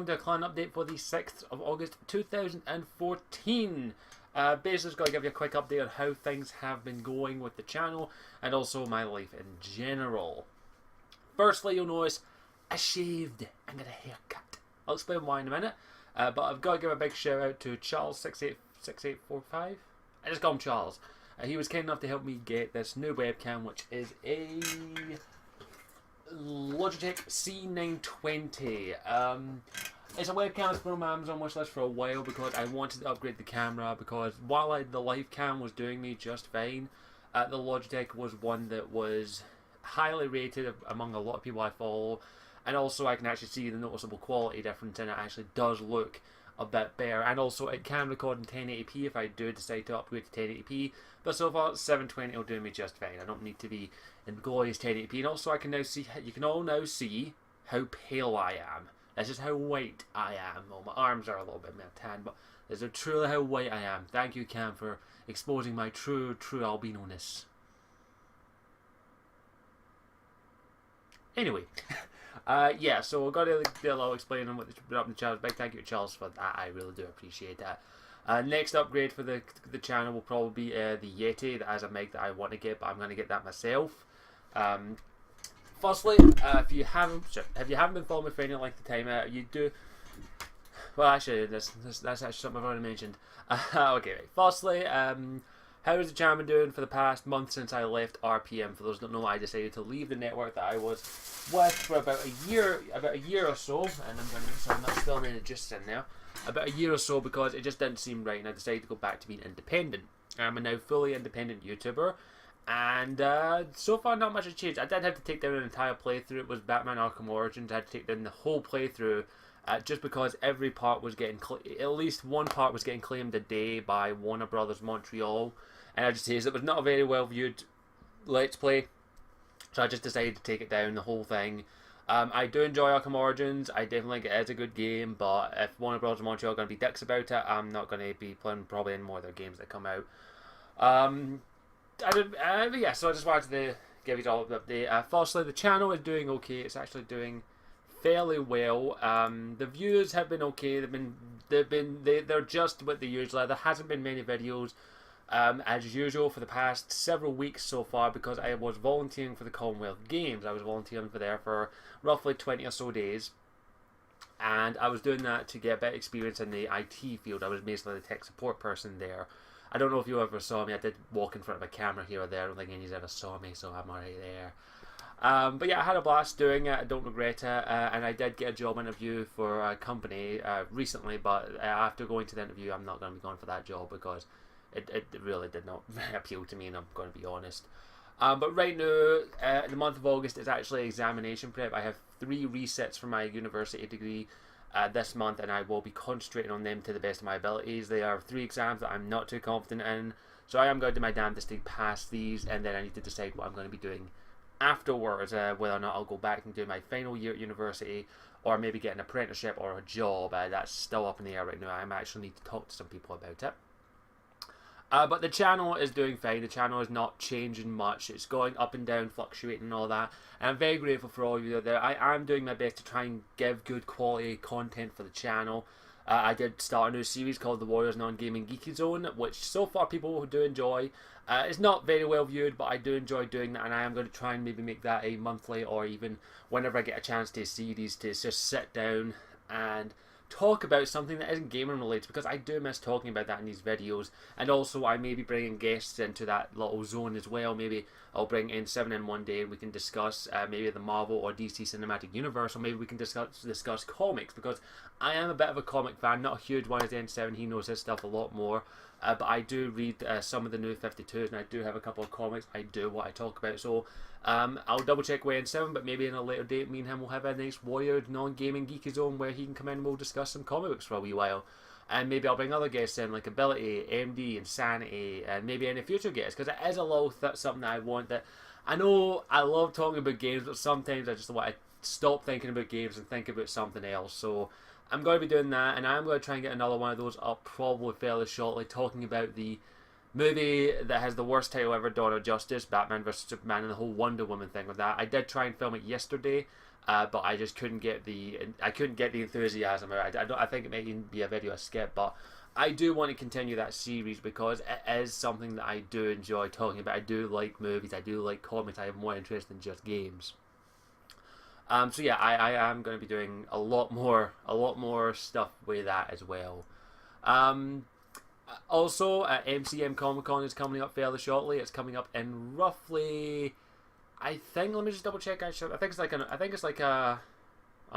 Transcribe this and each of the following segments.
welcome to a clan update for the 6th of August 2014. Basically, just got to give you a quick update on how things have been going with the channel and also my life in general. Firstly, you'll notice I shaved and got a haircut. I'll explain why in a minute, but I've got to give a big shout out to Charles686845. I just call him Charles. He was kind enough to help me get this new webcam, which is a Logitech C920. It's a webcam that's been on my Amazon wishlist for a while because I wanted to upgrade the camera, because while the live cam was doing me just fine, the Logitech was one that was highly rated among a lot of people I follow, and also I can actually see the noticeable quality difference, and it actually does look a bit better, and also it can record in 1080p if I do decide to upgrade to 1080p, but so far 720 will do me just fine. I don't need to be in glorious 1080p, and also I can now see, you can all now see how pale I am. That's just how white I am. Well, my arms are a little bit more tan, but this is truly how white I am. Thank you, Cam, for exposing my true albino-ness. Anyway, yeah, so we've got to do a little explaining what the up in the channel. Big thank you to Charles for that. I really do appreciate that. Next upgrade for the channel will probably be the Yeti. That has a mic that I want to get, but I'm going to get that myself. Firstly, if you haven't been following me for any length of time, you do. Well, actually, that's actually something I've already mentioned. Okay, right. Firstly, how is the channel been doing for the past month since I left RPM? For those who don't know, I decided to leave the network that I was with for about a year or so, and I'm not spilling any juice in there. About a year or so, because it just didn't seem right, and I decided to go back to being independent. I'm a now fully independent YouTuber, and so far not much has changed. I did have to take down an entire playthrough. It was Batman Arkham Origins. I had to take down the whole playthrough. Just because every part was getting, at least one part was getting claimed a day by Warner Brothers Montreal, and I just say it was not a very well viewed Let's Play, so I just decided to take it down, the whole thing. I do enjoy Arkham Origins. I definitely think it is a good game, but if Warner Brothers Montreal are going to be dicks about it, I'm not going to be playing probably any more of their games that come out. Yeah, so I just wanted to give you all an update. Firstly, the channel is doing okay. It's actually doing fairly well. The views have been okay. They're just what they usually are. There hasn't been many videos as usual for the past several weeks so far, because I was volunteering for the Commonwealth Games. I was volunteering for there for roughly 20 or so days, and I was doing that to get a bit of experience in the IT field. I was basically the tech support person there. I don't know if you ever saw me. I did walk in front of a camera here or there. I don't think anybody's ever saw me, so I'm already there. But yeah, I had a blast doing it. I don't regret it, and I did get a job interview for a company recently, but after going to the interview, I'm not going to be going for that job because it really did not appeal to me, and I'm going to be honest. But right now, the month of August is actually examination prep. I have 3 resets for my university degree this month, and I will be concentrating on them to the best of my abilities. They are 3 exams that I'm not too confident in, so I am going to do my damnedest to pass these, and then I need to decide what I'm going to be doing afterwards, whether or not I'll go back and do my final year at university, or maybe get an apprenticeship or a job. That's still up in the air right now. I actually need to talk to some people about it. But the channel is doing fine. The channel is not changing much. It's going up and down, fluctuating and all that. And I'm very grateful for all of you out there. I am doing my best to try and give good quality content for the channel. I did start a new series called The Warriors Non-Gaming Geeky Zone, which so far people do enjoy. It's not very well viewed, but I do enjoy doing that, and I am going to try and maybe make that a monthly, or even whenever I get a chance to see these, to just sit down and talk about something that isn't gaming related, because I do miss talking about that in these videos. And also I may be bringing guests into that little zone as well. Maybe I'll bring in 7 in one day and we can discuss maybe the Marvel or DC Cinematic Universe, or maybe we can discuss comics, because I am a bit of a comic fan, not a huge one as N7, he knows his stuff a lot more, but I do read some of the new 52s, and I do have a couple of comics I do what I talk about. So I'll double check with N7, but maybe in a later date me and him will have a nice Warrior Non-Gaming Geeky Zone where he can come in and we'll discuss some comic books for a wee while. And maybe I'll bring other guests in, like Ability, MD, Insanity, and maybe any future guests, because it is a little something that I want. That I know I love talking about games, but sometimes I just want to stop thinking about games and think about something else. So I'm going to be doing that, and I'm going to try and get another one of those up probably fairly shortly, talking about the movie that has the worst title ever, Dawn of Justice, Batman vs Superman, and the whole Wonder Woman thing with that. I did try and film it yesterday, but I just couldn't get the enthusiasm. I think it may even be a video I skip, but I do want to continue that series because it is something that I do enjoy talking about. I do like movies, I do like comics, I have more interest than just games. So yeah, I am going to be doing a lot more stuff with that as well. Also, MCM Comic Con is coming up fairly shortly. It's coming up in roughly, I think. Let me just double check. Actually, I think it's like a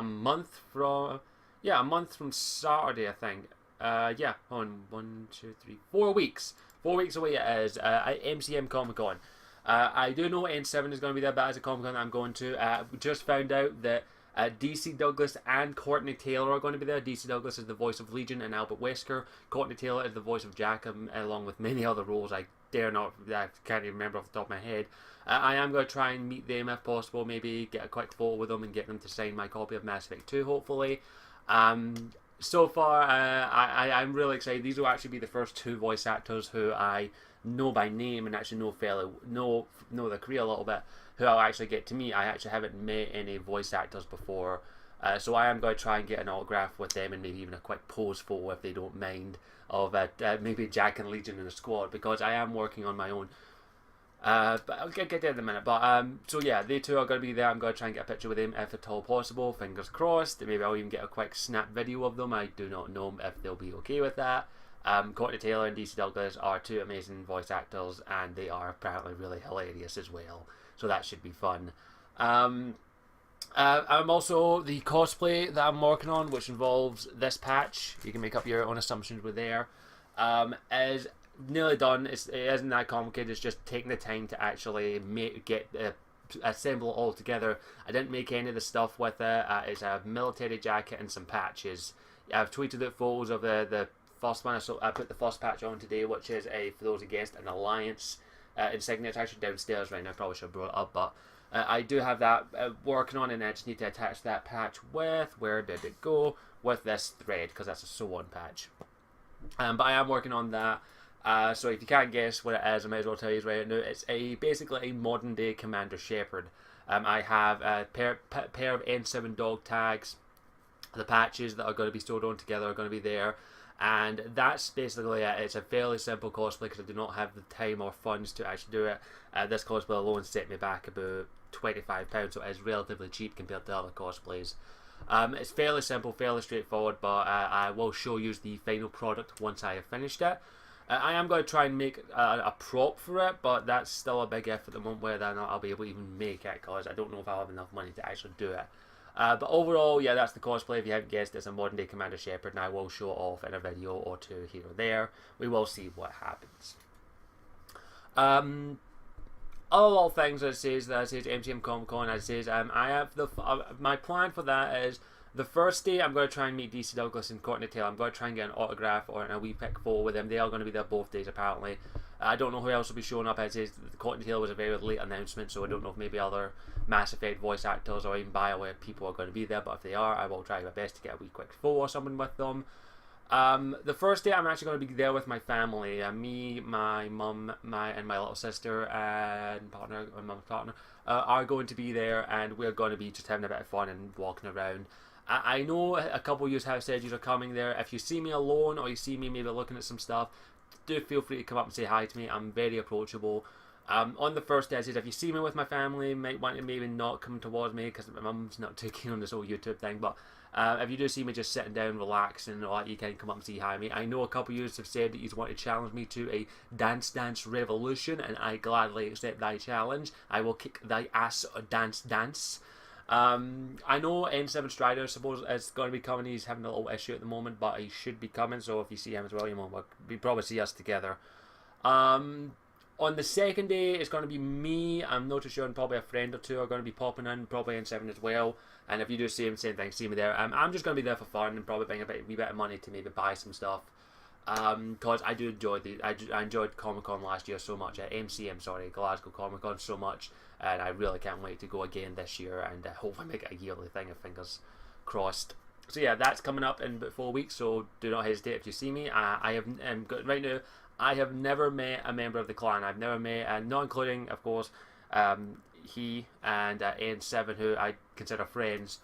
month from, yeah, a month from Saturday. I think. Yeah, on 1, 2, 3, 4 weeks. 4 weeks away it is. MCM Comic Con. I do know N7 is going to be there, but as a Comic Con I'm going to. We just found out that DC Douglas and Courtney Taylor are going to be there. DC Douglas is the voice of Legion and Albert Wesker. Courtney Taylor is the voice of Jack, along with many other roles I can't even remember off the top of my head. I am going to try and meet them if possible, maybe get a quick photo with them and get them to sign my copy of Mass Effect 2, hopefully. So far, I'm really excited. These will actually be the first 2 voice actors who I know by name and actually know their career a little bit, who I'll actually get to meet. I actually haven't met any voice actors before, so I am going to try and get an autograph with them and maybe even a quick pose photo if they don't mind of maybe Jack and Legion in the squad, because I am working on my own. But I'll get there in a minute. But so yeah, they 2 are going to be there. I'm going to try and get a picture with them if at all possible. Fingers crossed. Maybe I'll even get a quick snap video of them. I do not know if they'll be okay with that. Courtney Taylor and DC Douglas are 2 amazing voice actors, and they are apparently really hilarious as well. So that should be fun. I'm also, the cosplay that I'm working on, which involves this patch, you can make up your own assumptions with there, is nearly done. It isn't that complicated. It's just taking the time to actually assemble it all together. I didn't make any of the stuff with it. It's a military jacket and some patches. I've tweeted out photos of the first one, so I put the first patch on today, which is for those against an alliance insignia. It's actually downstairs right now. I probably should have brought it up, but I do have that working on, and I just need to attach that patch with, where did it go, with this thread, because that's a sew-on patch. But I am working on that. So if you can't guess what it is, I might as well tell you right now. It's basically a modern day Commander Shepard. I have a pair of N7 dog tags. The patches that are going to be sewed on together are going to be there, and that's basically it. It's a fairly simple cosplay because I do not have the time or funds to actually do it. This cosplay alone set me back about £25, so it is relatively cheap compared to other cosplays. It's fairly simple, fairly straightforward, but I will show you the final product once I have finished it. I am going to try and make a prop for it, but that's still a big if at the moment, whether or not I'll be able to even make it, because I don't know if I'll have enough money to actually do it. But overall, yeah, that's the cosplay. If you haven't guessed, it's a modern day Commander Shepard, and I will show it off in a video or 2 here or there. We will see what happens. Other little things that it says MCM Comic Con, it says I have my plan for that is the first day I'm going to try and meet DC Douglas and Courtney Taylor. I'm going to try and get an autograph or a wee pic photo with them. They are going to be there both days apparently. I don't know who else will be showing up. It says Courtney Taylor was a very late announcement, so I don't know if maybe other Mass Effect voice actors or even BioWare people are going to be there, but if they are, I will try my best to get a wee quick photo or something with them. The first day I'm actually going to be there with my family. Me, my mum, and my little sister and mum's partner are going to be there, and we're going to be just having a bit of fun and walking around. I know a couple of you have said you are coming there. If you see me alone or you see me maybe looking at some stuff, do feel free to come up and say hi to me. I'm very approachable. On the first day, I said if you see me with my family, you might want to maybe not come towards me because my mum's not too keen on this whole YouTube thing. But if you do see me just sitting down, relaxing, and all that, you can come up and say hi to me. I know a couple of you have said that you want to challenge me to a Dance Revolution, and I gladly accept thy challenge. I will kick thy ass or dance. I know N7 Strider, I suppose, is going to be coming. He's having a little issue at the moment, but he should be coming, so if you see him as well, you probably see us together. On the second day, it's going to be me. I'm not too sure, and probably a friend or 2 are going to be popping in, probably N7 as well. And if you do see him, same thing, see me there. I'm just going to be there for fun and probably bring a wee bit of money to maybe buy some stuff. Because I do enjoy I enjoyed Comic Con last year so much, Glasgow Comic Con so much, and I really can't wait to go again this year, and hopefully make it a yearly thing, fingers crossed. So yeah, that's coming up in about 4 weeks, so do not hesitate if you see me. Right now, I have never met a member of the clan. I've never met, not including, of course, he and N7, who I consider friends,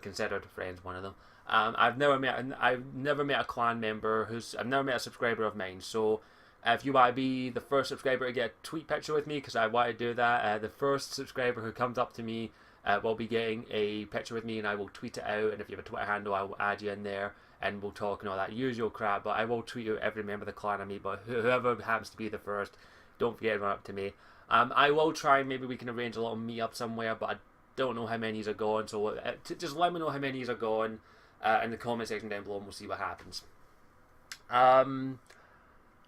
considered friends, one of them. I've never met a clan member I've never met a subscriber of mine. So if you want to be the first subscriber to get a tweet picture with me, because I want to do that, the first subscriber who comes up to me will be getting a picture with me, and I will tweet it out. And if you have a Twitter handle, I will add you in there, and we'll talk and all that usual crap. But I will tweet out every member of the clan I meet. But whoever happens to be the first, don't forget to run up to me. I will try. Maybe we can arrange a little meet up somewhere, but I don't know how many are going. So just let me know how many are going in the comment section down below, and we'll see what happens.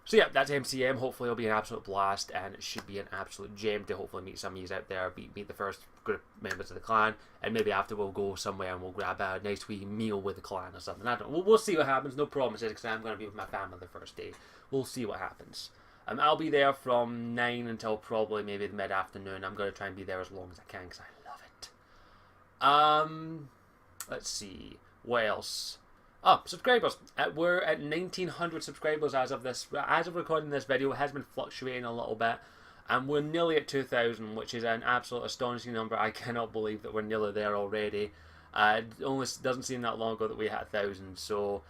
So yeah, that's MCM. Hopefully it'll be an absolute blast, and it should be an absolute gem to hopefully meet some of you out there, meet the first group of members of the clan, and maybe after we'll go somewhere and we'll grab a nice wee meal with the clan or something. I don't know. We'll see what happens. No promises, because I'm going to be with my family the first day. We'll see what happens. I'll be there from 9 until probably maybe the mid-afternoon. I'm going to try and be there as long as I can, because I love it. Let's see. What else? Oh, subscribers. We're at 1,900 subscribers as of recording this video. It has been fluctuating a little bit, and we're nearly at 2,000, which is an absolute astonishing number. I cannot believe that we're nearly there already. It only doesn't seem that long ago that we had 1,000. So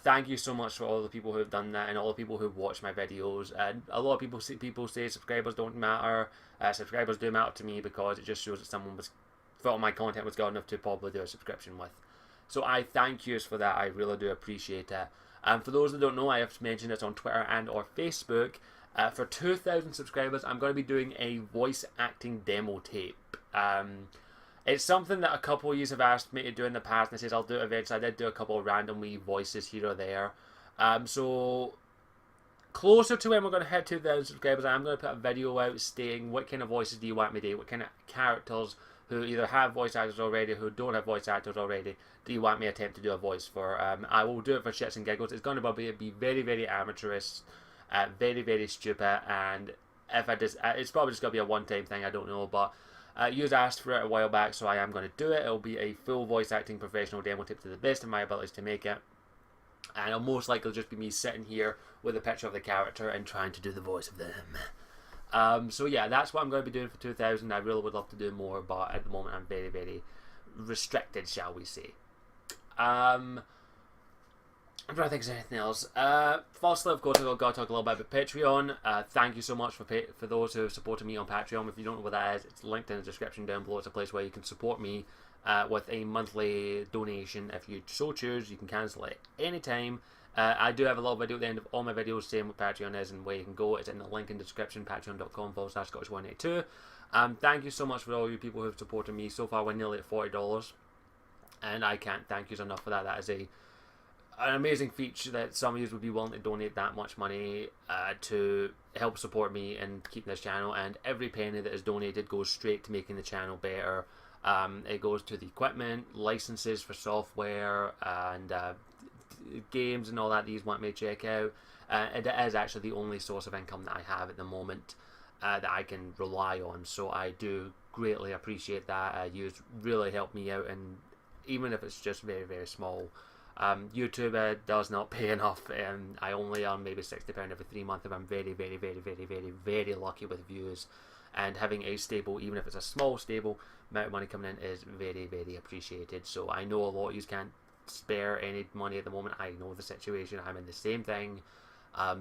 thank you so much for all the people who have done that, and all the people who watch my videos. A lot of people say subscribers don't matter. Subscribers do matter to me, because it just shows that someone thought my content was good enough to probably do a subscription with. So I thank you for that. I really do appreciate it. For those that don't know, I have mentioned this on Twitter and or Facebook. For 2,000 subscribers, I'm going to be doing a voice acting demo tape. It's something that a couple of you have asked me to do in the past, and I says I'll do it eventually. I did do a couple of random wee voices here or there. So closer to when we're going to hit 2,000 subscribers, I'm going to put a video out stating what kind of voices do you want me to do, what kind of characters who either have voice actors already, who don't have voice actors already, do you want me to attempt to do a voice for? I will do it for shits and giggles. It's going to be very, very amateurish, very, very stupid, and if it's probably just going to be a one-time thing, I don't know, but you asked for it a while back, so I am going to do it. It'll be a full voice acting professional demo tape to the best of my abilities to make it, and it'll most likely just be me sitting here with a picture of the character and trying to do the voice of them. So yeah, that's what I'm going to be doing for 2,000. I really would love to do more, but at the moment I'm very, very restricted, shall we say. I'm trying to think of anything else. Firstly, of course, I've got to talk a little bit about Patreon. Thank you so much for those who have supported me on Patreon. If you don't know what that is, it's linked in the description down below. It's a place where you can support me with a monthly donation. If you so choose, you can cancel it anytime. I do have a little video at the end of all my videos saying what Patreon is and where you can go. It's in the link in the description, patreon.com/Scottish182. Thank you so much for all you people who have supported me. So far, we're nearly at $40. And I can't thank you enough for that. That is an amazing feature that some of you would be willing to donate that much money to help support me and keep this channel. And every penny that is donated goes straight to making the channel better. It goes to the equipment, licenses for software, and games and all that you want me to check out. It is actually the only source of income that I have at the moment that I can rely on. So I do greatly appreciate that. You really help me out, and even if it's just very, very small. YouTube does not pay enough, and I only earn maybe £60 every 3 months if I'm very, very, very, very, very, very lucky with views. And having a stable, even if it's a small stable amount of money coming in, is very, very appreciated. So I know a lot of you can't spare any money at the moment. I know the situation. I'm in the same thing.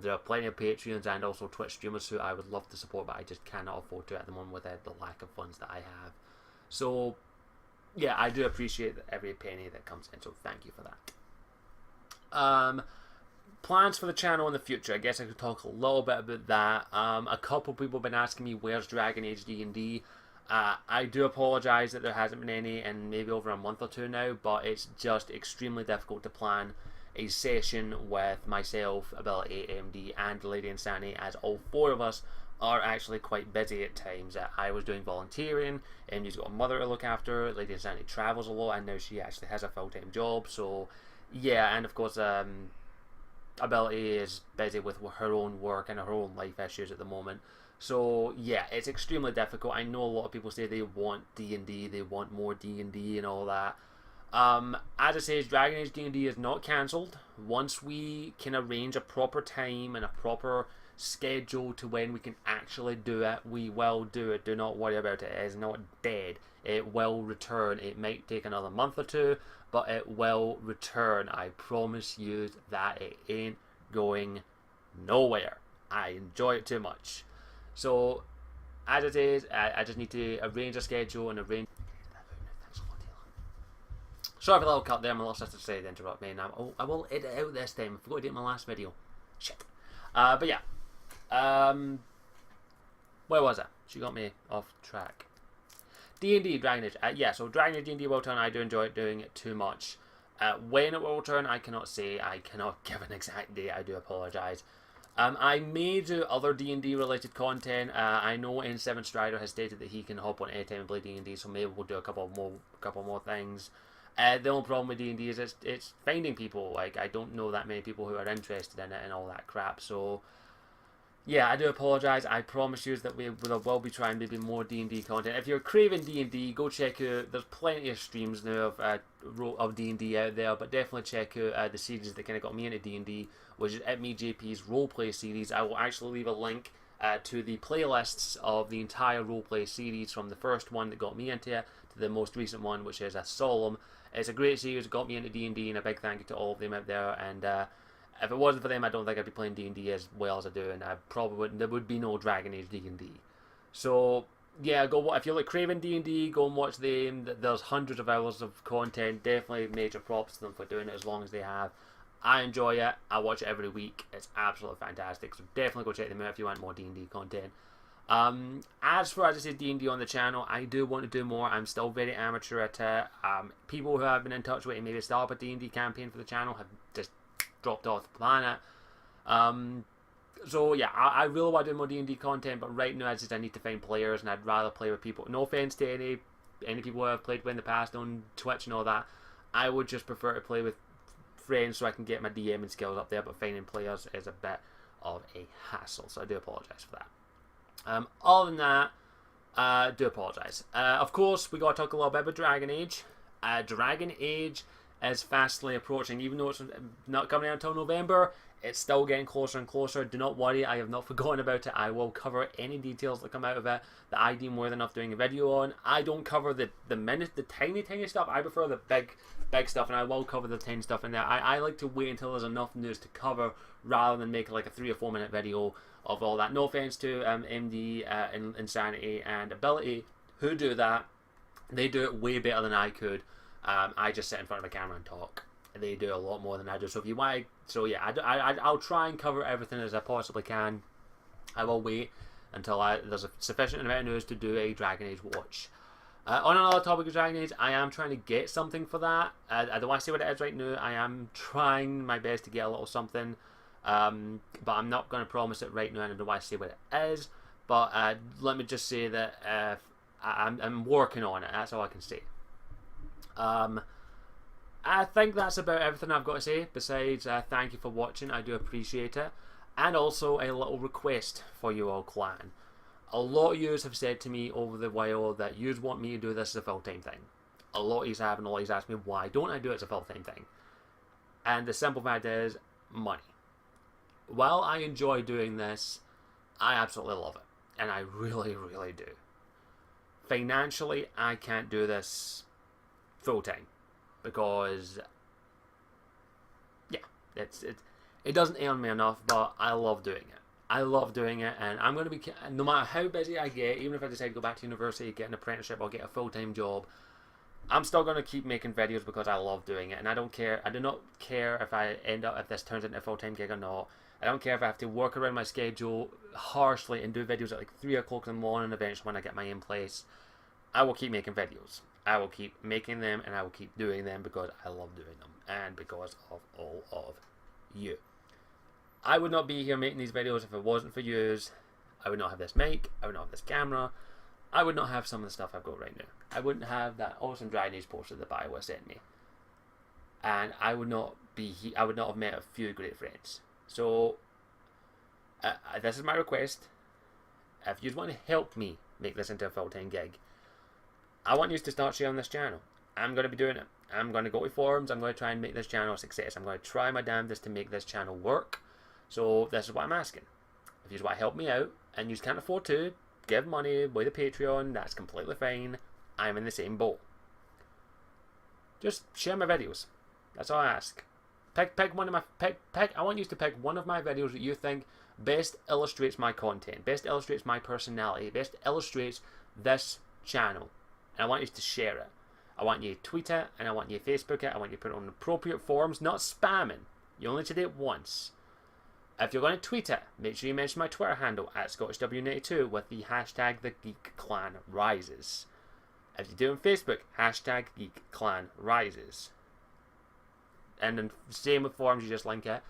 There are plenty of Patreons and also Twitch streamers who I would love to support, but I just cannot afford to at the moment with the lack of funds that I have. So yeah, I do appreciate every penny that comes in, so thank you for that. Plans for the channel in the future. I guess I could talk a little bit about that. A couple people have been asking me, where's Dragon Age D&D? I do apologise that there hasn't been any in maybe over a month or two now, but it's just extremely difficult to plan a session with myself, Ability, AMD, and Lady Insanity, as all four of us are actually quite busy at times. I was doing volunteering, and she's got a mother to look after. Lady Insanity travels a lot, and now she actually has a full-time job. So yeah, and of course Ability is busy with her own work and her own life issues at the moment. So yeah, it's extremely difficult. I know a lot of people say they want D&D, they want more D&D and all that. As I say, Dragon Age D&D is not cancelled. Once we can arrange a proper time and a proper schedule to when we can actually do it, we will do it. Do not worry about it. It is not dead. It will return. It might take another month or two, but it will return. I promise you that it ain't going nowhere. I enjoy it too much. So, as it is, I just need to arrange a schedule and arrange. Sorry for the little cut there. My little sister said to interrupt me, and I will edit out this time. I forgot to do it in my last video. Shit. But yeah. Where was I? She got me off track. D&D Dragon Age. Yeah, so Dragon Age D&D will return. I do enjoy doing it too much. When it will return, I cannot say. I cannot give an exact date. I do apologise. I may do other D&D related content. I know N7 Strider has stated that he can hop on anytime and play D&D, so maybe we'll do a couple more things. The only problem with D&D is it's finding people. Like, I don't know that many people who are interested in it and all that crap. So, yeah, I do apologise. I promise you that we will be trying maybe more D&D content. If you're craving D&D, go check out. There's plenty of streams now of D&D out there, but definitely check out the series that kind of got me into D&D, which is It Me JP's roleplay series. I will actually leave a link to the playlists of the entire roleplay series, from the first one that got me into it to the most recent one, which is a Solemn. It's a great series. It got me into D&D, and a big thank you to all of them out there. And if it wasn't for them, I don't think I'd be playing D&D as well as I do, and I probably wouldn't. There would be no Dragon Age D&D. So yeah, go if you're like craving D&D, go and watch them. There's hundreds of hours of content. Definitely major props to them for doing it as long as they have. I enjoy it. I watch it every week. It's absolutely fantastic. So definitely go check them out if you want more D&D content. As for, as I said, D&D on the channel, I do want to do more. I'm still very amateur at it. People who have been in touch with and maybe start up a D&D campaign for the channel have just dropped off the planet. So yeah, I really want to do more D&D content, but right now I need to find players, and I'd rather play with people. No offense to any people who I've played with in the past on Twitch and all that. I would just prefer to play with friends so I can get my DMing skills up there, but finding players is a bit of a hassle, so I do apologise for that. Other than that, I do apologise. Of course, we got to talk a little bit about Dragon Age. Dragon Age is fastly approaching. Even though it's not coming out until November, it's still getting closer and closer. Do not worry, I have not forgotten about it. I will cover any details that come out of it that I deem worth enough doing a video on. I don't cover the tiny stuff. I prefer the big stuff, and I will cover the tiny stuff in there. I like to wait until there's enough news to cover rather than make like a 3 or 4 minute video of all that. No offense to MD, Insanity and Ability who do that. They do it way better than I could. I just sit in front of a camera and talk. They do a lot more than I do. So if you want, so yeah, I'll try and cover everything as I possibly can. I will wait until there's a sufficient amount of news to do a Dragon Age watch. On another topic of Dragon Age, I am trying to get something for that. I don't want to say what it is right now. I am trying my best to get a little something. But I'm not going to promise it right now, and I don't want to say what it is. But let me just say that I'm working on it. That's all I can say. I think that's about everything I've got to say. Besides, thank you for watching. I do appreciate it. And also a little request for you all, clan. A lot of yous have said to me over the while that yous want me to do this as a full-time thing. A lot of yous have, and all yous ask me, why don't I do it as a full-time thing? And the simple fact is, money. While I enjoy doing this, I absolutely love it. And I really, really do. Financially, I can't do this full-time. Because, yeah, it doesn't earn me enough, but I love doing it. I love doing it, and I'm going to be, no matter how busy I get, even if I decide to go back to university, get an apprenticeship, or get a full-time job, I'm still going to keep making videos because I love doing it. And I don't care, I do not care if this turns into a full-time gig or not. I don't care if I have to work around my schedule harshly and do videos at like 3 o'clock in the morning eventually when I get my in place. I will keep making videos. I will keep making them, and I will keep doing them because I love doing them and because of all of you. I would not be here making these videos if it wasn't for yous. I would not have this mic. I would not have this camera. I would not have some of the stuff I've got right now. I wouldn't have that awesome Dragon Age poster that Bioware sent me. And I would not have met a few great friends. So, this is my request. If you want to help me make this into a full-time gig, I want you to start sharing this channel. I'm going to be doing it. I'm going to go to forums. I'm going to try and make this channel a success. I'm going to try my damnedest to make this channel work. So this is what I'm asking. If you just want to help me out and you just can't afford to give money by the Patreon, that's completely fine. I'm in the same boat. Just share my videos. That's all I ask. Pick one of my I want you to pick one of my videos that you think best illustrates my content, best illustrates my personality, best illustrates this channel, and I want you to share it. I want you to tweet it, and I want you to Facebook it. I want you to put it on appropriate forums, not spamming. You only did it once. If you're going to tweet it, make sure you mention my Twitter handle at ScottishW92 with the hashtag TheGeekClanRises. If you do it on Facebook, hashtag GeekClanRises. And then same with forums, you just link it.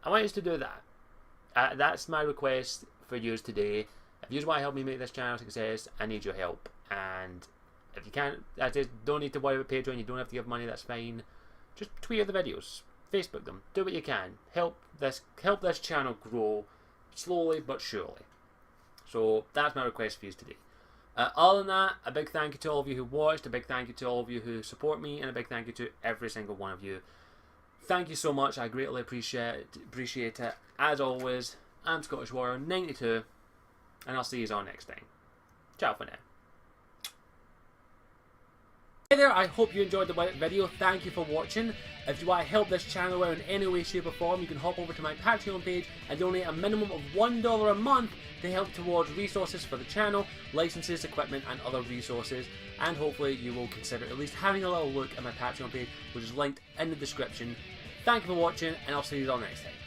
I want you to do that. That's my request for you today. If you just want to help me make this channel a success, I need your help. And if you can't, I just don't need to worry about Patreon. You don't have to give money. That's fine. Just tweet the videos, Facebook them. Do what you can. Help this channel grow slowly but surely. So that's my request for you today. Other than that, a big thank you to all of you who watched. A big thank you to all of you who support me, and a big thank you to every single one of you. Thank you so much. I greatly appreciate it. As always, I'm Scottish Warrior 92, and I'll see you all next time. Ciao for now. Hey there, I hope you enjoyed the video. Thank you for watching. If you want to help this channel out in any way, shape or form, you can hop over to my Patreon page and donate a minimum of $1 a month to help towards resources for the channel, licenses, equipment and other resources. And hopefully you will consider at least having a little look at my Patreon page, which is linked in the description. Thank you for watching, and I'll see you all next time.